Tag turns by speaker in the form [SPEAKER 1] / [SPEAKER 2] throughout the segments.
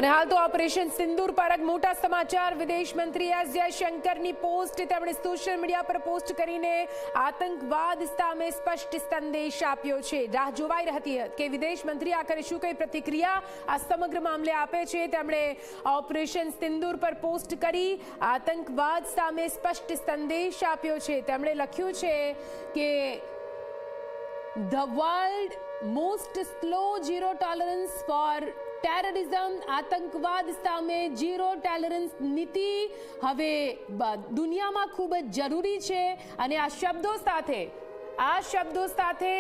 [SPEAKER 1] અને હાલ તો ઓપરેશન સિંદૂર પર મોટા સમાચાર। વિદેશ મંત્રી એસ જયશંકરની પોસ્ટ તેમણે સોશિયલ મીડિયા પર પોસ્ટ કરીને આતંકવાદ સામે સ્પષ્ટ સંદેશ આપ્યો છે। રાહ જોવાઈ હતી કે વિદેશ મંત્રી આખરે શું કઈ પ્રતિક્રિયા આ સમગ્ર મામલે આપે છે। તેમણે ઓપરેશન સિંદૂર પર પોસ્ટ કરી આતંકવાદ સામે સ્પષ્ટ સંદેશ આપ્યો છે। તેમણે લખ્યું છે કે the world must show zero tolerance for terrorism, આતંકવાદ સામે ઝીરો ટોલરન્સ નીતિ હવે દુનિયામાં ખૂબ જ જરૂરી છે। અને આ શબ્દો સાથે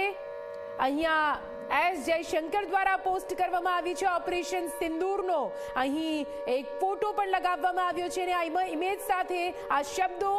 [SPEAKER 1] અહીંયા એસ જયશંકર દ્વારા પોસ્ટ કરવામાં આવી છે ઓપરેશન સિંદૂરનો। અહીં એક ફોટો પણ લગાવવામાં આવ્યો છે અને આ ઇમેજ સાથે આ શબ્દો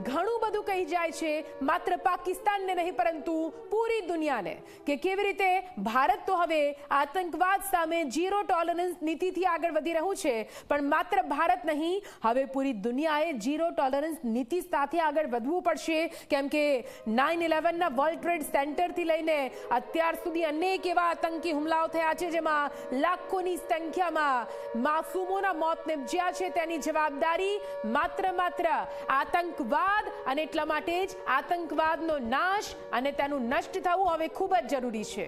[SPEAKER 1] ઘણું બધું કહી જાય છે, માત્ર પાકિસ્તાનને નહીં પરંતુ પૂરી દુનિયાને, કે કેવી રીતે ભારત તો હવે આતંકવાદ સામે ઝીરો ટોલરન્સ નીતિથી આગળ વધી રહ્યું છે, પણ માત્ર ભારત નહીં, હવે પૂરી દુનિયાએ ઝીરો ટોલરન્સ નીતિ સાથે આગળ વધવું પડશે। કેમ કે 9/11ના વર્લ્ડ ટ્રેડ સેન્ટરથી લઈને અત્યાર સુધી અનેક એવા આતંકી હુમલાઓ થયા છે જેમાં લાખોની સંખ્યામાં માસૂમોના મોત નિપજ્યા છે। તેની જવાબદારી માત્ર આતંકવાદ, અને એટલા માટે જ આતંકવાદનો નાશ અને તેનું નષ્ટ થવું હવે ખૂબ જ જરૂરી છે।